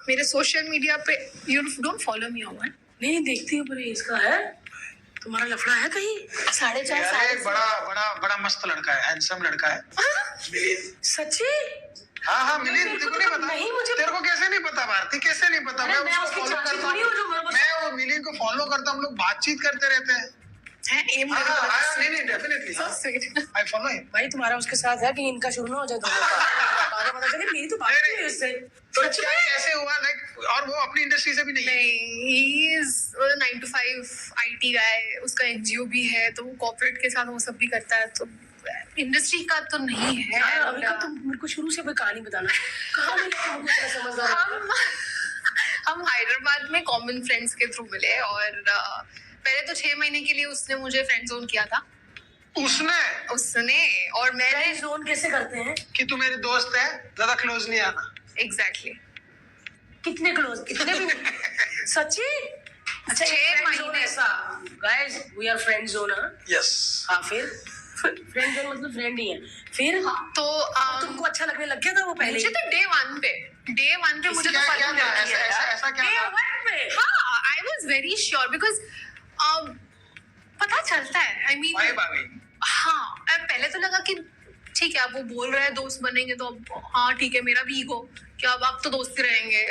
मेरे social media पे you don't follow me on. नहीं देखती हूँ, पर इसका है तुम्हारा लफड़ा है कहीं? 4.5 साल। बड़ा बड़ा बड़ा मस्त लड़का है, हैंडसम लड़का है मिलिंद। सच्ची? हाँ मिलिंद, तेरे को नहीं पता? नहीं, मुझे तेरे को कैसे नहीं पता भारती, कैसे नहीं पता? मैं उसको फॉलो करता हूँ, मैं वो मिलिंद को फॉलो करता हूँ, हम लोग बातचीत करते रहते हैं। नहीं डेफिनेटली आई फॉलो हिम। भाई तुम्हारा उसके साथ है कि इनका शुरू ना हो जाए दोनों का। आगे पता चले मेरी तो बात नहीं हुई उससे। तो क्या कैसे हुआ लाइक? और वो अपनी इंडस्ट्री से भी नहीं है। ही इज 9 to 5 IT गाय, उसका NGO भी है, तो वो कॉर्पोरेट के साथ वो सब भी करता है, तो इंडस्ट्री का तो नहीं है। अभी का तुम मेरे को शुरू से कोई कहानी बताना, कहाँ मिले तुमको इतना समझदार? हम हैदराबाद में कॉमन फ्रेंड्स के थ्रू मिले, और पहले तो 6 महीने के लिए उसने मुझे फ्रेंड जोन किया था। उसने और मैंने जोन कैसे करते हैं कि तू मेरी दोस्त है, ज्यादा क्लोज नहीं आना। एग्जैक्टली कितने क्लोज, कितने भी? सच्ची? अच्छा 6 महीने ऐसा। Guys we are friend zone. Yes. हाँ फिर फ्रेंड जोन मतलब फ्रेंड ही है। फिर तो तुमको अच्छा लगने लग गया था वो पहले? मुझे तो डे वन पे मुझे तो पता ऐसा क्या था? हाँ I was very sure because पता चलता है। आई मीन हाँ, पहले तो लगा कि ठीक है, अब वो बोल रहे हैं दोस्त बनेंगे, तो अब हाँ ठीक है, मेरा भी ईगो क्या अब तो दोस्ती रहेंगे।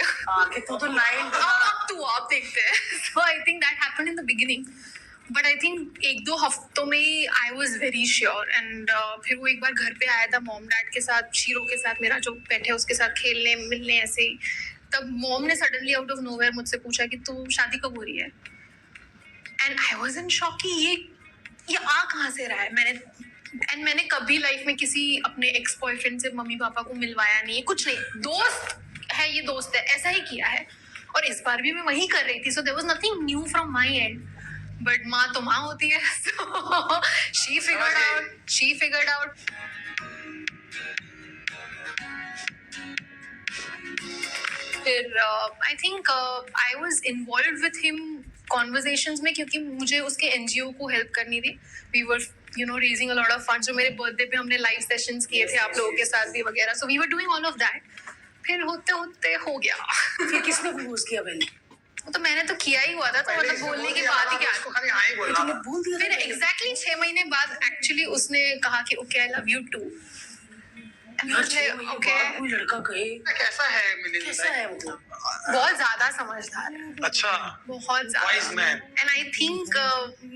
तू तो 9 आप देखते हैं। So I think that happened in the beginning, but I think 1-2 हफ्तों में I was very sure, and फिर वो एक बार घर पे आया था मॉम डैड के साथ, शीरो के साथ, मेरा जो पेट है उसके साथ खेलने मिलने ऐसे ही। तब मॉम ने सडनली आउट ऑफ नोवेयर मुझसे पूछा कि तू शादी कब हो रही है, and I was in shock कि ये आ कहाँ से रहा है। मैंने कभी लाइफ में किसी अपने एक्स बॉयफ्रेंड से मम्मी पापा को मिलवाया नहीं है, कुछ नहीं, दोस्त है ये दोस्त है, ऐसा ही किया है। और इस बार भी मैं वही कर रही थी, so there was nothing new from my end, but माँ तो माँ होती है। सो शी फिगर्ड आउट फिर I think I was involved with him conversations में, क्योंकि मुझे उसके NGO को हेल्प करनी थी। We were raising a lot of funds, जो मेरे बर्थडे पे हमने लाइव सेशंस किए थे आप लोगों के साथ भी वगैरह, so we were doing all of that. फिर होते होते हो गया। फिर किसने प्रपोज किया पहले? तो मैंने तो किया ही हुआ था, तो मतलब बोलने के बाद ही क्या तुमने बोल दिया? फिर एग्जैक्टली 6 महीने बाद एक्चुअली उसने कहा कि okay I love you too. कोई लड़का कहे कैसा है मिलिंद? कैसा है मतलब? बहुत ज्यादा समझदार है। अच्छा, बहुत ज्यादा। एंड आई थिंक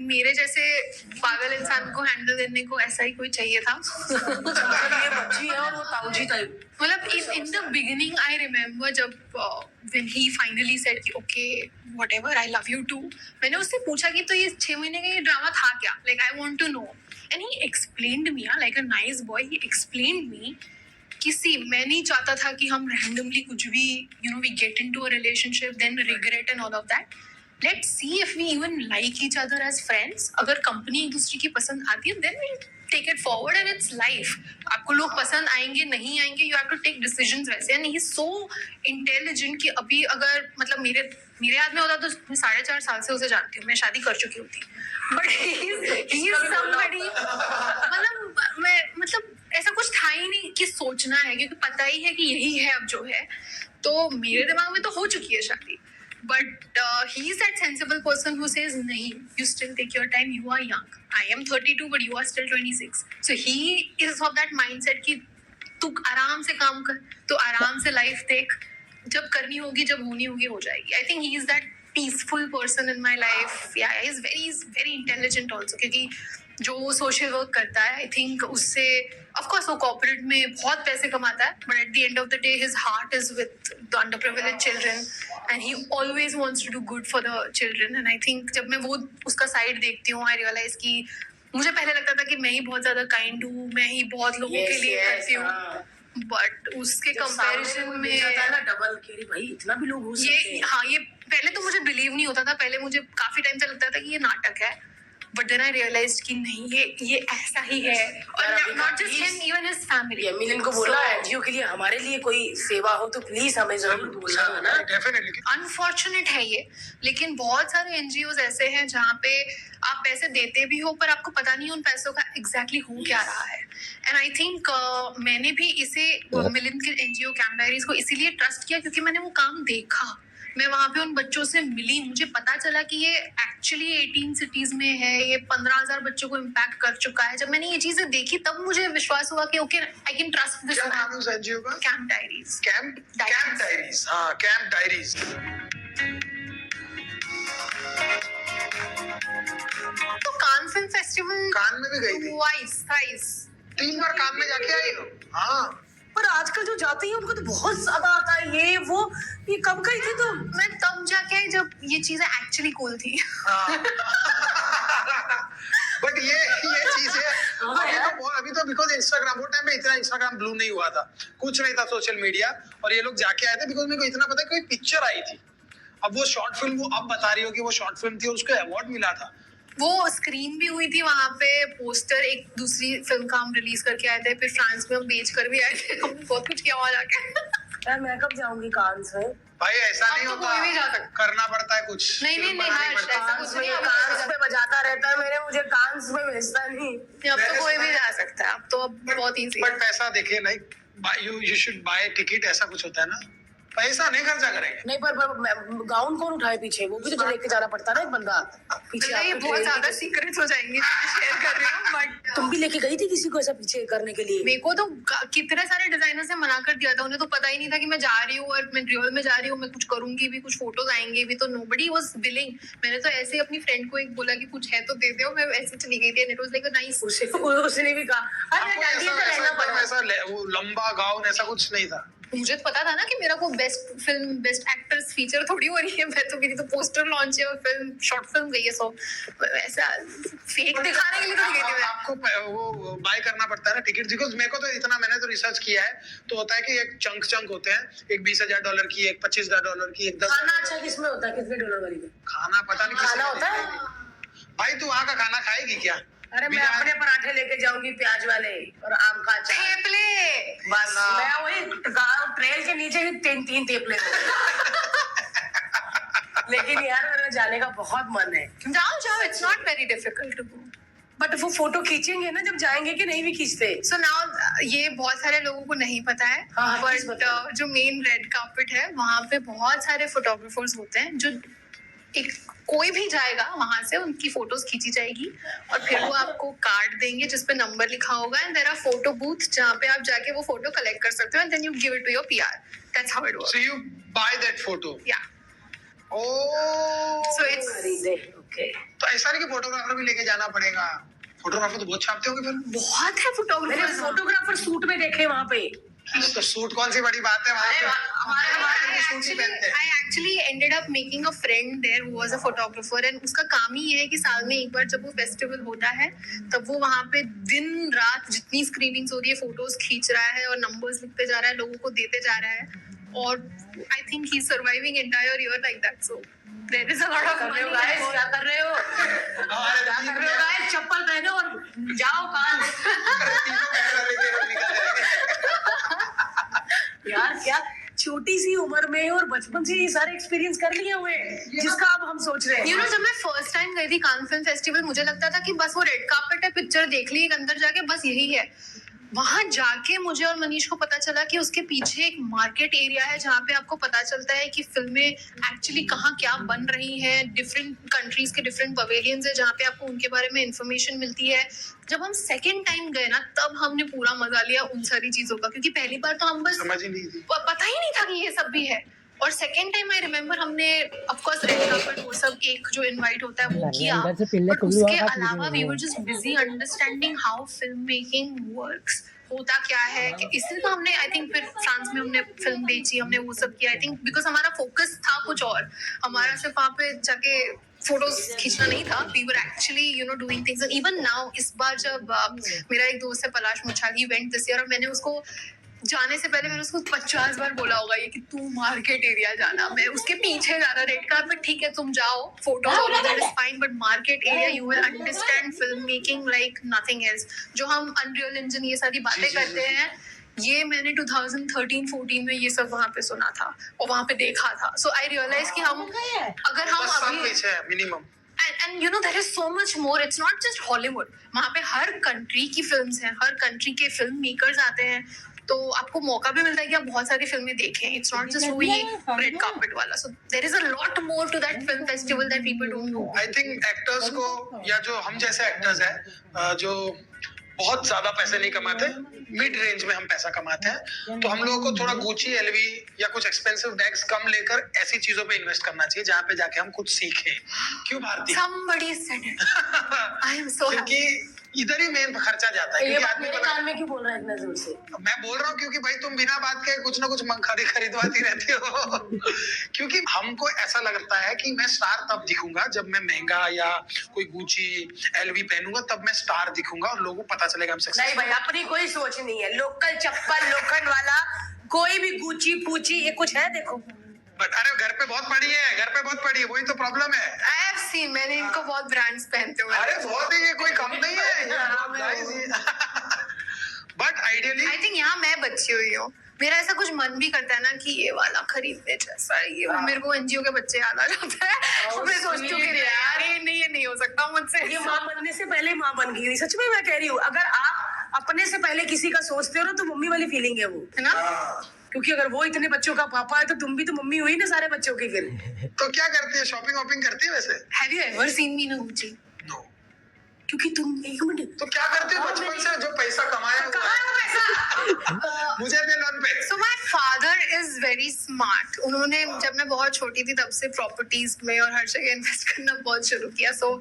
मेरे जैसे पागल इंसान को हैंडल करने को ऐसा ही कोई चाहिए था। ये बच्ची है और वो ताऊजी टाइप। मतलब in the beginning I remember जब व्हेन ही फाइनली सेड कि okay whatever I love you too, मैंने उससे पूछा कि तो ये 6 महीने का ये ड्रामा था क्या, like I want to know. And he explained me, like a nice boy, he explained me कि सी मैं नहीं चाहता था कि हम रैंडमली कुछ भी we get into a relationship then regret and all of that. Let's see if we even like each other as friends. अगर कंपनी एक दूसरे की पसंद आती है then will take it forward, and it's life. आपको लोग पसंद आएंगे नहीं आएंगे, you have to take decisions वैसे। And he is so intelligent कि अभी अगर मतलब मेरे हाथ में होता तो मैं 4.5 साल से उसे जानती हूँ, मैं शादी कर चुकी होती, बट ही इज समबडी, मतलब ऐसा कुछ था ही नहीं कि सोचना है, क्योंकि पता ही है कि यही है अब जो है। तो मेरे दिमाग में तो हो चुकी है शादी, but he is that sensible person who says नहीं, you still take your time, you are young, I am 32 but you are still 26। So he is of that mindset कि तू आराम से काम कर, तू आराम से लाइफ देख, जब करनी होगी जब होनी होगी हो जाएगी। I think he is that peaceful person in my life. Yeah he is very intelligent also, क्योंकि जो वो सोशल वर्क करता है, आई थिंक उससे ऑफकोर्स वो कॉर्पोरेट में बहुत पैसे कमाता है, but at the end of the day his heart is with the underprivileged children, and he always wants to do good for the children. And I think जब मैं वो उसका साइड देखती हूँ, आई रियलाइज कि मुझे पहले लगता था कि मैं ही बहुत ज्यादा काइंड हूँ, मैं ही बहुत लोगों के लिए करती हूँ, बट उसके कंपैरिजन में डबल भाई इतना भी लोग हो सकते हैं। ये पहले तो मुझे बिलीव नहीं होता था, पहले मुझे काफी टाइम से लगता था कि ये नाटक है, बट देन आई रियलाइज्ड कि नहीं, ये ऐसा ही है। और not just him, even his his family. Milind को बोला एनजीओ के लिए हमारे लिए कोई सेवा हो तो प्लीज हमें जरूर बोलना है ना। डेफिनेटली अनफॉर्चुनेट है ये, लेकिन बहुत सारे एनजीओ ऐसे हैं जहाँ पे आप पैसे देते भी हो पर आपको पता नहीं उन पैसों का एग्जैक्टली हो क्या रहा है। एंड आई थिंक मैंने भी इसे मिलिंद के एनजीओ कैंप डायरीज को इसीलिए ट्रस्ट किया क्योंकि मैंने वो काम देखा। मैं वहां पे उन बच्चों से मिली, मुझे पता चला कि ये एक्चुअली 18 सिटीज में है, ये 15,000 बच्चों को इम्पैक्ट कर चुका है। जब मैंने ये चीजें देखी तब मुझे विश्वास हुआ कि okay I can trust this क्या नाम है उस एनजीओ का? Camp diaries. कैंप डायरीज, हाँ कैंप डायरीज। तो कान फिल्म फेस्टिवल कान में भी गई थी, थ्राइस 3 बार कान में जाके आई हो। हाँ पर आजकल जो जाती है उनको तो बहुत ज्यादा आता है ये वो। ये कब गई थी तुम? मैं तब जाके आई जब ये चीजें एक्चुअली कूल थी। बट ये चीज है अभी तो बिकॉज इंस्टाग्राम, वो टाइम पे इतना इंस्टाग्राम ब्लू नहीं हुआ था, कुछ नहीं था सोशल मीडिया, और ये लोग जाके आए थे बिकॉज मेरे को इतना पता है कोई पिक्चर आई थी। अब वो शॉर्ट फिल्म, वो अब बता रही हो कि वो शॉर्ट फिल्म थी और उसको अवार्ड मिला था। वो स्क्रीन भी हुई थी वहां पे, पोस्टर एक दूसरी फिल्म का हम रिलीज करके आए थे, फिर फ्रांस में हम बेच कर भी आए थे, हमने बहुत कुछ किया वहां जाके। यार मैं कब जाऊंगी कांस में? भाई ऐसा नहीं तो होता, कोई भी जा सकता, करना पड़ता है कुछ। नहीं नहीं नहीं हर्ष, ऐसा कुछ नहीं है। कांस पे बजाता रहता है मेरे, मुझे कांस में भेजता नहीं। अब तो कोई भी जा सकता है, अब तो अब बहुत इजी है। बट पैसा देखिए, like you should buy ticket, ऐसा कुछ होता है ना, पैसा नहीं खर्चा करेंगे। नहीं पर गाउन कौन उठाए पीछे? वो भी तो लेके जाना पड़ता है ना एक बंदा पीछे। ये बहुत ज्यादा सीक्रेट्स हो जाएंगी जो मैं शेयर कर रही हूँ, बट तुम भी लेके गई थी किसी को ऐसा पीछे करने के लिए? मेरे को तो कितने सारे डिजाइनर से मना कर दिया था, उन्हें तो पता ही नहीं था कि मैं जा रही हूँ और मैं रियल में जा रही हूँ, मैं कुछ करूंगी भी, कुछ फोटोज आएंगे भी, तो नोबडी वाज विलिंग। मैंने तो ऐसे अपनी फ्रेंड को एक बोला कि कुछ है तो दे दो, मैं ऐसे चली गई थी and it was like a nice. उसने भी कहा अरे डांडिया तो रहना पड़ा। ऐसा वो लंबा गाउन ऐसा कुछ नहीं था। मुझे तो पता था ना कि मेरा को best film best actors feature थोड़ी हो रही है, मैं तो मेरी तो पोस्टर लॉन्च है और फिल्म शॉर्ट फिल्म गई है, सो ऐसा फेक दिखाने के लिए तो गई थी मैं। आपको वो बाय करना पड़ता है ना टिकट, बिकॉज मेरे को तो इतना, मैंने तो रिसर्च किया है, तो होता है कि एक चंक होते हैं, एक $20,000 की, एक $25,000 की, एक 10। खाना अच्छा किसमें होता है? कितने डॉलर वाली में खाना पता नहीं खाना होता है? भाई तू वहाँ का खाना खाएगी क्या? अरे मैं अपने पराठे लेके जाऊंगी प्याज वाले और आम का अचार। थेपले बस मैं वही ट्रेल के नीचे ही 3 थेपले लेकिन यार मेरा जाने का बहुत मन है। जाओ जाओ, it's not very difficult to go. But वो फोटो खींचेंगे ना जब जाएंगे कि नहीं भी खींचते? सो नाउ ये बहुत सारे लोगों को नहीं पता है, बट जो मेन रेड कार्पेट है वहां पे बहुत सारे फोटोग्राफर्स होते हैं, जो एक कोई भी जाएगा वहां से उनकी फोटोज खींची जाएगी और फिर वो आपको कार्ड देंगे जिसपे नंबर लिखा होगा, and there are photo booth जहाँ पे आप जाके वो फोटो कलेक्ट कर सकते हो, and then you give it to your PR. That's how it works. So you buy that photo? Yeah. Oh. So it's okay. तो ऐसा नहीं कि फोटोग्राफर भी लेके जाना पड़ेगा? फोटोग्राफर तो बहुत छापते होंगे फिर। बहुत है मैंने फोटोग्राफर। फोटोग्राफर सूट में देखे वहां पे। तो सूट कौन सी बड़ी बात है वहाँ पे? हमारे सूट ही पहनते हैं। I actually ended up making a friend there who was a photographer, and उसका काम ही ये है कि साल में एक बार जब वो फेस्टिवल होता है तब वो वहाँ पे दिन रात जितनी स्क्रीनिंग्स हो रही है फोटोज खींच रहा है और नंबर्स लिखते जा रहा है, लोगों को देते जा रहा है, और I think he's surviving entire year like that, so there is a lot of money. क्या कर रहे हो? क्या कर रहे हो गाइस? चप्पल पहनो और जाओ यार क्या छोटी सी उम्र में और बचपन से ये सारे एक्सपीरियंस कर लिए हुए जिसका अब हम सोच रहे हैं। You know, जब मैं फर्स्ट टाइम गई थी कान फिल्म फेस्टिवल, मुझे लगता था कि बस वो रेड कार्पेट है, पिक्चर देख ली, एक अंदर जाके बस यही है। वहां जाके मुझे और मनीष को पता चला कि उसके पीछे एक मार्केट एरिया है जहाँ पे आपको पता चलता है कि फिल्में एक्चुअली कहाँ क्या बन रही हैं, डिफरेंट कंट्रीज के डिफरेंट पवेलियंस है जहाँ पे आपको उनके बारे में इंफॉर्मेशन मिलती है। जब हम सेकेंड टाइम गए ना तब हमने पूरा मजा लिया उन सारी चीजों का, क्योंकि पहली बार तो हम बस समझ ही नहीं थी, पता ही नहीं था कि ये सब भी है, और सेकेंड टाइम आई रिमेम्बर हमने ऑफ कोर्स रेड कार्पेट वो सब एक जो इनवाइट होता है वो किया, बट उसके अलावा we were just busy understanding how film making works, होता क्या है कि इसलिए तो हमने आई थिंक फिर फ्रांस में हमने फिल्म बेची, हमने वो सब किया, आई थिंक बिकॉज हमारा फोकस था कुछ और, हमारा सिर्फ वहाँ पे जाके फोटोज खींचना नहीं था, we were actually you know doing things. Even now इस बार जब मेरा एक दोस्त है Palash Muchhal, he went this year, और मैंने उसको जाने से पहले मैंने उसको 50 बार बोला होगा ये कि तू मार्केट एरिया जाना, मैं उसके पीछे जाना, रेड कार्पेट ठीक है तुम जाओ, photos all that is fine, but market area you will understand film making like nothing else. जो हम अनरियल इंजन ये सारी बातें करते हैं, ये मैंने 2013-14 में ये सब वहां पे सुना था और वहां पे देखा था। सो आई रियलाइज कि हम अगर हम 10 साल अभी पीछे है minimum. and you know there is so much more, it's not just Hollywood, वहाँ पे हर कंट्री की फिल्म्स हैं, हर कंट्री के फिल्म मेकर्स आते हैं, तो आपको मौका भी मिलता है कि आप बहुत सारी फिल्में देखें। इट्स नॉट जस्ट वही रेड कार्पेट वाला, so there is a lot more to that film festival that people don't know. I think actors को, या जो हम जैसे एक्टर्स हैं जो बहुत ज्यादा पैसे नहीं कमाते, मिड रेंज में हम पैसा कमाते हैं, तो हम लोगों को थोड़ा गुची, एलवी या कुछ एक्सपेंसिव बैग्स कम लेकर ऐसी चीजों पे इन्वेस्ट करना चाहिए जहाँ पे जाके हम कुछ सीखें। क्यों Bharti? Somebody said it. I am so happy. क्योंकि इधर ही मेन खर्चा जाता है। ये क्योंकि बात आदमी मेरे बड़ा- कान में क्यों बोल रहा है इतना जोर से? मैं बोल रहा हूँ क्योंकि भाई तुम बिना बात के कुछ ना कुछ मंगखारी खरीदवाती रहती हो। क्योंकि हमको ऐसा लगता है कि मैं स्टार तब दिखूंगा जब मैं महंगा या कोई गुची, एलवी पहनूंगा, तब मैं स्टार दिखूंगा और लोगों को पता चलेगा हम सक्सेस। नहीं भाई, अपनी कोई सोच नहीं है। लोकल चप्पल, लोखंड वाला, कोई भी गुची पूची ये कुछ है देखो। बट अरे घर पे बहुत पड़ी है, घर पे बहुत पड़ी है, वही तो प्रॉब्लम है। I have seen, मैंने इनको बहुत ब्रांड्स पहनते हुए। अरे बहुत ही, ये कोई कम नहीं है। बट आइडियली आई थिंक यहाँ मैं बच्ची हुई हूँ, मेरा ऐसा कुछ मन भी करता है ना कि ये वाला खरीदने जैसा, ये मेरे को एनजीओ के बच्चे याद आ जाते हैं और मैं सोचती हूँ कि यार ये नहीं हो सकता मुझसे। ये माँ बनने से पहले माँ बन गई। सच में मैं कह रही हूँ, अगर आप अपने से पहले किसी का सोचते हो ना तो मम्मी वाली फीलिंग है वो, है ना? क्योंकि अगर वो इतने बच्चों का पापा है तो तुम भी तो मम्मी हुई ना सारे बच्चों की। फिर तो क्या करती है, शॉपिंग वॉपिंग करती है वैसे? Have you ever seen me in a Gucci? No. क्योंकि तुम एक मिनट, तो क्या करती हो बचपन से जो पैसा कमाया हुआ कहाँ है वो पैसा? मुझे दे लोन पे। So my father is very smart. उन्होंने जब मैं बहुत छोटी थी तब से प्रॉपर्टीज में और हर जगह इन्वेस्ट करना बहुत शुरू किया। So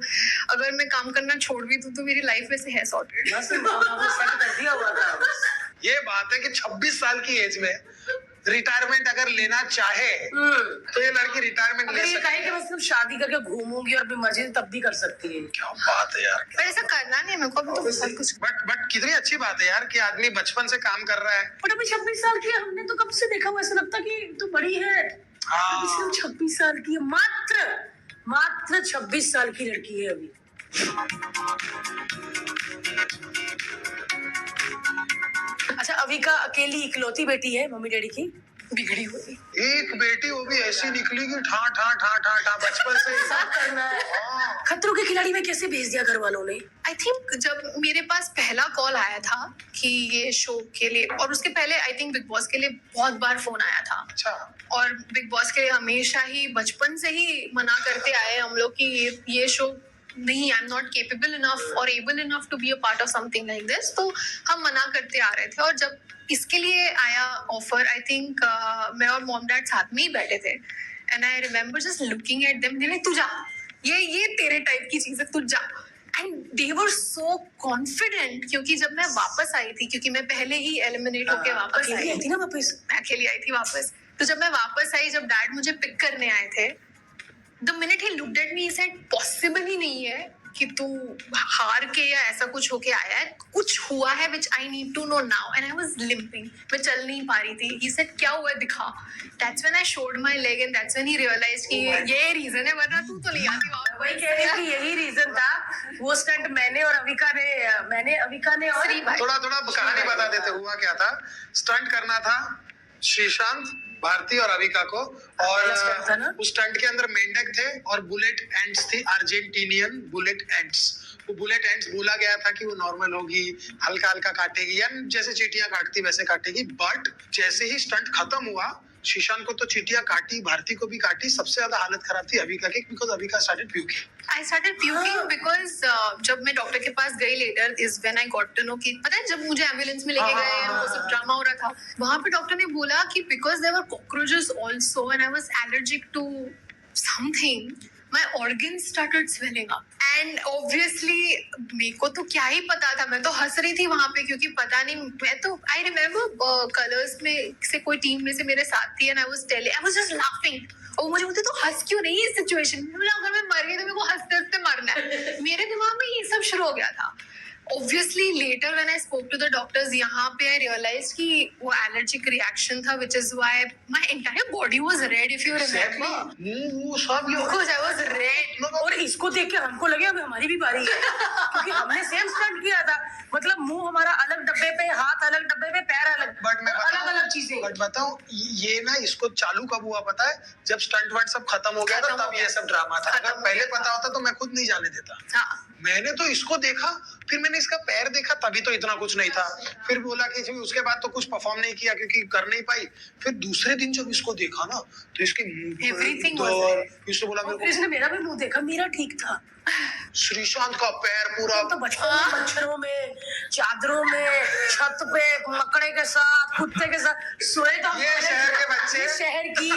अगर मैं काम करना छोड़ भी दूँ तो मेरी लाइफ में से है सॉर्टेड। बस मामा को सेट कर दिया हुआ था बस। ये बात है कि 26 साल की एज में रिटायरमेंट अगर लेना चाहे तो ये लड़की रिटायरमेंट अगर ले ये सकती कहे कि मैं सिर्फ शादी करके घूमूंगी और अपनी मर्जी से तब भी कर सकती है। क्या बात है यार। पर ऐसा करना नहीं है मेरे को, अभी तो बहुत कुछ। बट कितनी अच्छी बात है यार कि आदमी बचपन से काम कर रहा है। बट अभी 26 साल की है, हमने तो कब से देखा हुआ, ऐसा लगता कि तू बड़ी है। अभी सिर्फ 26 साल की है, मात्र 26 साल की लड़की है अभी। अच्छा, अभी का अकेली इकलौती बेटी है मम्मी डैडी की, बिगड़ी हुई। एक बेटी, वो भी ऐसी निकली कि ठा ठा ठा ठा ठा बचपन से ही। क्या करना है? खतरों के खिलाड़ी में कैसे भेज दिया घर वालों ने? आई थिंक जब मेरे पास पहला कॉल आया था कि ये शो के लिए, और उसके पहले आई थिंक बिग बॉस के लिए बहुत बार फोन आया था, अच्छा। और बिग बॉस के लिए हमेशा ही बचपन से ही मना करते आए हम लोग कि ये शो नहीं, I am not capable enough और able enough to be a part of something like this, तो हम मना करते आ रहे थे। और जब इसके लिए आया ऑफर, आई थिंक मैं और मॉम डैड साथ में ही बैठे थे, and I remember just looking at them, तू जा, ये तेरे टाइप की चीज है, तू जा। And they were so confident, क्योंकि जब मैं वापस आई थी, क्योंकि मैं पहले ही एलिमिनेट होके वापस अकेली आई आई थी ना वापस? मैं अकेली आई थी वापस, तो जब मैं वापस आई, जब डैड मुझे पिक करने आए थे, the minute he looked at me, he said possible ही नहीं है कि तू हार के या ऐसा कुछ होके आया है, कुछ हुआ है which I need to know now. And I was limping, मैं चल नहीं पा रही थी। ही सेड क्या हुआ दिखा। That's when I showed my leg and that's when he realised कि ये रीजन है, वरना तू तो नहीं आती वापस। वही कह रही थी, यही रीजन था। वो स्टंट मैंने और अविका ने और श्री भाई। थोड़ा कहानी बता देते, हुआ क्या था। स्टंट करना था श्रीशांत, भारती और अविका को, पहला stunt था ना? और उस स्टंट के अंदर मेंढक थे और बुलेट एंड्स थी, अर्जेंटीनियन बुलेट एंड्स। वो बुलेट एंड्स बोला गया था कि वो नॉर्मल होगी, हल्का हल्का काटेगी, या जैसे चींटियां काटती वैसे काटेगी। बट जैसे ही स्टंट खत्म हुआ, शीशांत को तो चींटियां काटी, भारती को भी काटी, सबसे ज्यादा हालत खराब थी अविका की, because Avika started puking. I started puking because जब मैं डॉक्टर के पास गई later is when I got to know कि पता है जब मुझे एम्बुलेंस में लेके गए वो सब ड्रामा हो रहा था, वहां पे डॉक्टर ने बोला कि because there were cockroaches also and I was allergic to something, my organs started swelling up and obviously मेरे को तो क्या ही पता था, मैं तो हंस रही थी वहां पे, क्योंकि पता नहीं, मैं तो I remember कलर्स में से कोई टीम में से मेरे साथ थी and I was just laughing, और मुझे बोलते तो हंस क्यों रही है इस सिचुएशन में, अगर मैं मर गई तो मेरे को हंसते हंसते मरना है। मेरे दिमाग में ये सब शुरू हो गया था। Obviously later when I spoke to the doctors यहाँ पे I realized कि वो allergic reaction था, which is why my entire body was red, if you remember. मुंह सब ये Because I was red. और इसको देख के हमको लगे अब हमारी भी बारी है क्योंकि हमने सेम स्टंट किया था, मतलब मुंह हमारा अलग डब्बे पे, हाथ अलग डब्बे पे, पैर अलग, बट मैं अलग अलग चीजें। बट बताऊं ये ना इसको चालू कब हुआ पता है? जब स्टंट वर्ट सब खत्म हो गया था तब ये सब ड्रामा था। अगर पहले पता होता तो मैं खुद नहीं जाने देता। हाँ। मैंने तो इसको देखा, फिर मैंने इसका पैर देखा, तभी तो इतना कुछ नहीं था। फिर बोला कि उसके बाद तो कुछ परफॉर्म नहीं किया क्योंकि कर नहीं पाई। फिर दूसरे दिन जब इसको देखा ना तो इसके मुंह Everything पर was there. इसने बोला मेरे इसने मेरा भी मुंह देखा, मेरा ठीक था। को श्रीशांत का पैर पूरा तो बचपन में मच्छरों में, चादरों में, छत पे मकड़े के साथ, कुत्ते के साथ सोए तो ये शहर के बच्चे। ये शहर की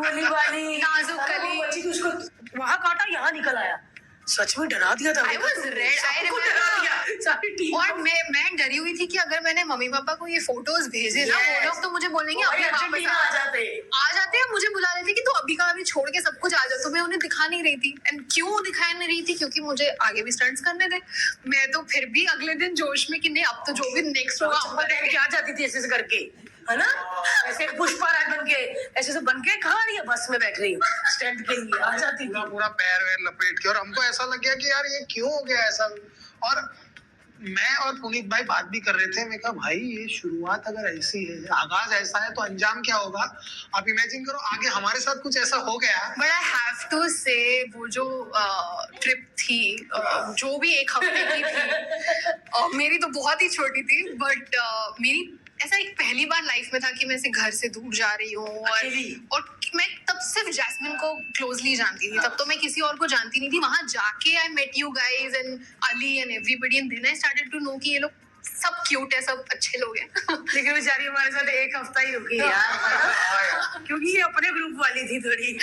बोली वाली नाजुक कली। बच्ची थी, उसको वहां काटा, यहाँ निकल आया। सच में डरा दिया था। I was red. I सबको remember. डरा दिया। सारी टीम और मैं डरी हुई थी कि अगर मैंने मम्मी पापा को ये फोटोज भेजे ना, वो लोग तो मुझे बोलेंगे भाई अपने वापस अर्जेंटीना आ जाते। आ जाते हैं, मुझे बुला रहे थे कि तू अभी का अभी छोड़ के सब कुछ आ जाओ। तो मैं उन्हें दिखा नहीं रही थी। एंड क्यों दिखा नहीं रही थी? क्योंकि मुझे आगे भी स्टंट्स करने थे। मैं तो फिर भी अगले दिन जोश में कि नहीं अब तो जो भी नेक्स्ट होगा हम करेंगे। क्या जाती थी ऐसे करके, है ना? ऐसे पुष्पा राज बन के, ऐसे से बन के कहाँ रही है, बस में बैठ रही हूँ स्टंट के लिए, आ जाती थी। पूरा पैर वैर लपेट के। और हमको ऐसा लग गया कि यार ये क्यों हो गया ऐसा। और मैं और पुनीत भाई बात भी कर रहे थे। मैं कहा भाई ये शुरुआत अगर ऐसी है, आगाज ऐसा है, तो अंजाम क्या होगा? आप इमेजिन करो आगे हमारे साथ कुछ ऐसा हो गया। बट आई हैव टू से वो जो ट्रिप थी, जो भी एक हफ्ते की थी, मेरी तो बहुत ही छोटी थी, बट मेरी ऐसा एक पहली बार लाइफ में था कि मैं ऐसे घर से दूर जा रही हूँ। और मैं तब सिर्फ जैस्मिन को क्लोजली जानती थी, तब तो मैं किसी और को जानती नहीं थी। वहां जाके I met you guys and Ali and everybody, and then I started to know कि ये लोग सब क्यूट है, सब अच्छे लोग हैं। लेकिन बेचारी हमारे साथ एक हफ्ता ही रुकी यार, क्योंकि ये अपने ग्रुप वाली थी थोड़ी।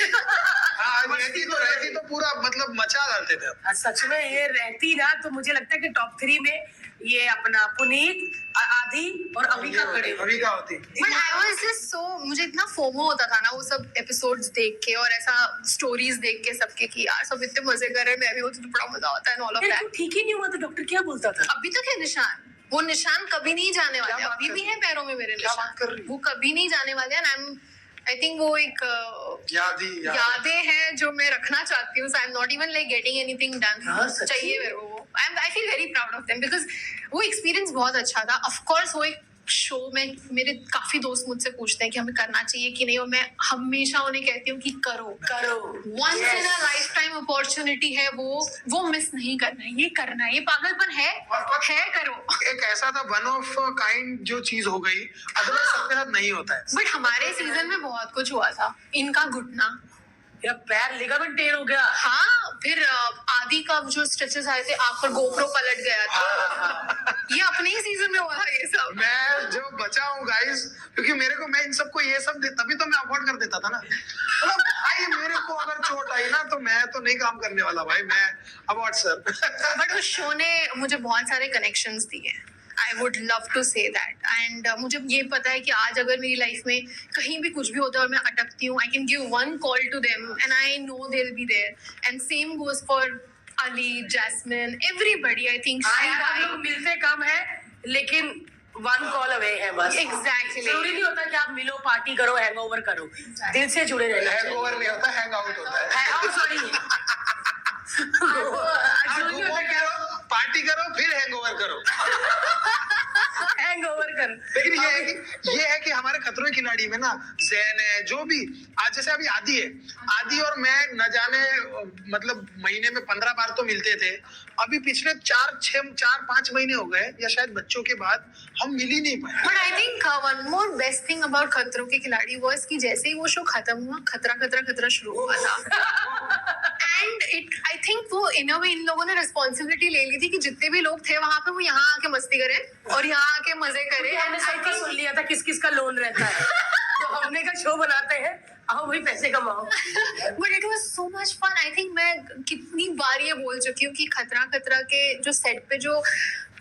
रहती तो पूरा मतलब मचा डालते थे। सच में ये रहती ना तो मुझे लगता है कि टॉप 3 में ये अपना पुनीत, आदि और अविका खड़े हो। अविका होती। But I was just so, मुझे इतना फोमो होता था ना वो सब एपिसोड्स देख के और ऐसा स्टोरीज देख के सबके कि यार सब इतने मजे कर रहे हैं, मैं भी होती तो बड़ा मजा आता है, ऑल ऑफ दैट। ठीक ही नहीं हुआ तो डॉक्टर क्या बोलता था? अभी तक है निशान, वो निशान कभी नहीं जाने वाले, अभी भी है पैरों में मेरे निशान, वो कभी नहीं जाने वाले हैं। आई थिंक वो एक यादें हैं जो मैं रखना चाहती हूँ। आई am not even like getting anything done, चाहिए मेरे को। I feel very proud of them because वो एक्सपीरियंस बहुत अच्छा था। ऑफ कोर्स वो एक शो में मेरे काफी दोस्त मुझसे पूछते हैं कि हमें करना चाहिए कि नहीं, और मैं हमेशा उन्हें कहती हूँ कि करो once in a lifetime opportunity है, वो मिस नहीं करना है, ये करना है, ये पागलपन है करो। एक ऐसा था वन ऑफ काइंड जो चीज हो गई, अदरवाइज सबके साथ नहीं होता है। बट हमारे सीजन में बहुत कुछ हुआ था। इनका घुटना, या पैर लिगामेंट टेयर हो गया। हाँ, फिर आदि का जो स्ट्रेचेस आए थे, आंख पर गोप्रो पलट गया था। ये अपने ही सीजन में हुआ था ये सब। मैं जो बचा हूँ गाइस, क्योंकि मेरे को, मैं इन सबको ये सब तभी तो मैं अवॉइड कर देता था ना। मतलब भाई मेरे को अगर चोट आई ना तो मैं तो नहीं काम करने वाला भाई, मैं अवॉइड सर। बट उस शो ने मुझे बहुत सारे कनेक्शंस दिए। I would love to say that. And मुझे ये पता है कि आज अगर मेरी लाइफ में कहीं भी कुछ भी होता है और मैं अटकती हूँ, I can give one call to them and I know they will be there. And same goes for Ali, Jasmine, everybody. I think हम लोग मिलते कम है लेकिन वन कॉल अवे है बस। एग्जैक्टली। जरूरी नहीं होता कि आप मिलो, पार्टी करो, हैंगओवर करो, दिल से जुड़े रहना चाहिए। हैंगओवर नहीं होता, हैंग आउट होता है। सॉरी, पार्टी करो फिर हैंगओवर करो। हैंगओवर कर। लेकिन ये है कि हमारे खतरों के खिलाड़ी में ना जैन है, जो भी आज जैसे अभी आदि है, आदि और मैं न जाने मतलब महीने में 15 बार तो मिलते थे। अभी पिछले 4-5 महीने हो गए, या शायद बच्चों के बाद हम मिल ही नहीं पाए। But I think one more best thing about खतरों के खिलाड़ी वाज कि जैसे ही वो शो खत्म हुआ, खतरा शुरू हुआ था। एंड आई थिंक वो इन अ वे इन लोगों ने रिस्पॉन्सिबिलिटी ले ली थी कि जितने भी लोग थे वहां पे वो यहाँ आके मस्ती करें और यहाँ आके मजे करें। हमने सबका सुन लिया था किस किस का लोन रहता है, तो हमने का शो बनाते हैं, आओ वही पैसे कमाओ। But it was so much fun. I think मैं कितनी बार ये बोल चुकी हूँ कि खतरा के जो सेट पे जो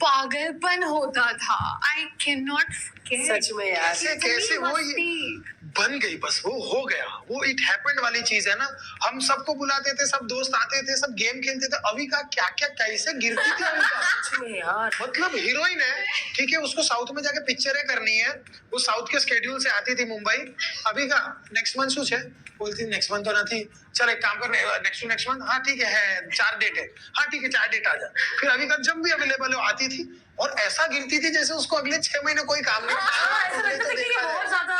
पागलपन होता था। आई कैन नॉट सच में यार। कैसे कैसे वो ये बन गई, बस वो हो गया, वो इट हैपेंड वाली चीज है ना। हम सबको बुलाते थे, सब दोस्त आते थे, सब गेम खेलते थे। अभी का क्या क्या कैसे गिरती थी अविका। सच में यार। मतलब हीरोइन है, ठीक है, उसको साउथ में जाके पिक्चरें करनी है, वो साउथ के स्केड्यूल से आती थी मुंबई। अभी का नेक्स्ट मंथ शू है, बोलती नेक्स्ट मंथ तो ना थी, चल एक काम कर नेक्स्ट मंथ, हाँ ठीक है 4 डेट है, हाँ ठीक है 4 डेट आ जा। फिर अभी का जब भी अवेलेबल हो आती थी और ऐसा गिरती थी जैसे उसको अगले 6 महीने कोई काम नहीं। ऐसा लगता था कि ये बहुत ज्यादा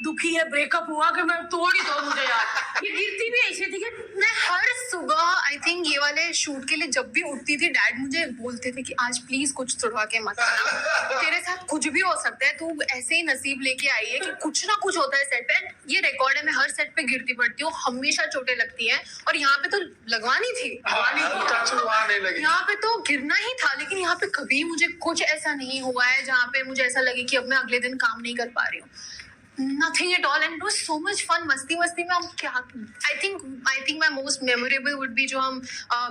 दुखी है, ब्रेकअप हुआ कि मैं तोड़ ही दो मुझे यार। ये गिरती भी ऐसे थी कि मैं हर सुबह आई थिंक ये वाले शूट के लिए जब भी उठती थी, डैड मुझे बोलते थे कि आज प्लीज कुछ तुड़वा के मत आना, तेरे साथ कुछ भी हो सकता है, तू ऐसे ही नसीब लेके आई है कि कुछ ना कुछ होता है सेट पे। ये रिकॉर्ड है, मैं हर सेट पे गिरती पड़ती हूँ, हमेशा चोटें लगती हैं। और यहाँ पे तो लगवानी थी, नहीं लगी। यहाँ पे तो गिरना ही था, लेकिन यहाँ पे कभी मुझे कुछ ऐसा नहीं हुआ है जहाँ पे मुझे ऐसा लगे कि अब मैं अगले दिन काम नहीं कर पा रही हूँ। Nothing at all, and it was so much fun. मस्ती में हम क्या, I think my most memorable would be जो हम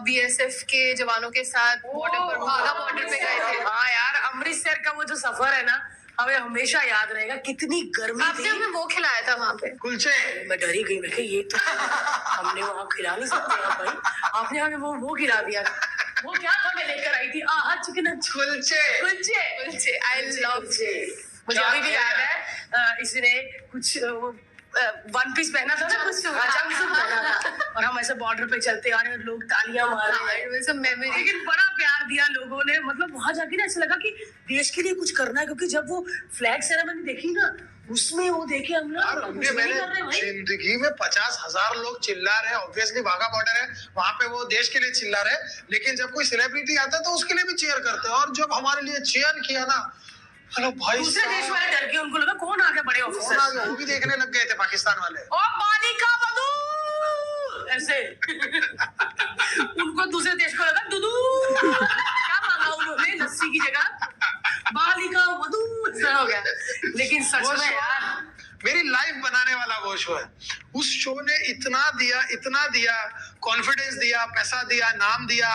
BSF के जवानों के साथ बॉर्डर पर, वाघा बॉर्डर पे गए थे। हाँ यार, अमृतसर का वो जो सफर है ना, हमें हमेशा याद रहेगा। कितनी गर्मी आपने थी। हमें वो खिलाया था वहाँ पे, कुलचे। मैं डर ही गई, मैं ये तो हमने वहाँ खिला नहीं सकते हैं भाई, आपने हमें वो खिला दिया। वो क्या था मैं लेकर आई थी, chicken kulche. Kulche, I love मुझे अभी भी याद है, इसने कुछ वन पीस पहना था ना, कुछ जंपसूट पहना था, और हम ऐसे बॉर्डर पे चलते आ रहे हैं, लोग तालियां मार रहे हैं। It was a memory. लेकिन बड़ा प्यार दिया लोगों ने, मतलब वहां जाके ना ऐसा लगा कि देश के लिए कुछ करना है, क्योंकि जब वो फ्लैग सेरेमनी देखी ना, उसमें वो देखे हम लोग जिंदगी में 50,000 लोग चिल्ला रहे हैं, ऑब्वियसली वाघा बॉर्डर है, वहां पे वो देश के लिए चिल्ला रहे हैं, लेकिन जब कोई सेलिब्रिटी आता है तो उसके लिए भी चीयर करते हैं। और जब हमारे लिए चीयर किया ना, हेलो भाई, दूसरे देश वाले डर के, उनको लगा कौन आ गया, बड़े ऑफिसर वो भी देखने लग गए थे पाकिस्तान वाले। ओ बालिका वधू ऐसे उनको दूसरे देश को लगा दुदू, क्या मांगा उन्होंने लस्सी की जगह, बालिका वधू ऐसा हो गया। लेकिन सच में यार, मेरी लाइफ बनाने वाला वो शो है। उस शो ने इतना दिया, कॉन्फिडेंस दिया, पैसा दिया, नाम दिया,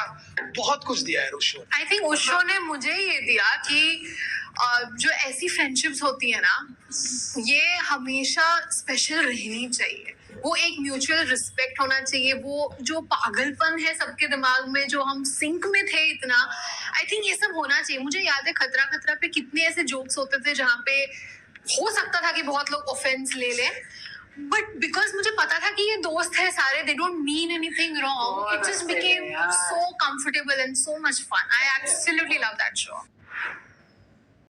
बहुत कुछ दिया है उस शो। आई थिंक उस शो ने मुझे ये दिया कि जो ऐसी फ्रेंडशिप्स होती है ना, ये हमेशा स्पेशल रहनी चाहिए। वो एक म्यूचुअल रिस्पेक्ट होना चाहिए, वो जो पागलपन है सबके दिमाग में, जो हम सिंक में थे इतना, आई थिंक ये सब होना चाहिए। मुझे याद है खतरा पे कितने ऐसे जोक्स होते थे जहाँ पे हो सकता था कि बहुत लोग ऑफेंस ले लें, बट बिकॉज मुझे पता था कि ये दोस्त है सारे, they don't mean anything wrong, it just became so comfortable and so much fun. I absolutely love that show.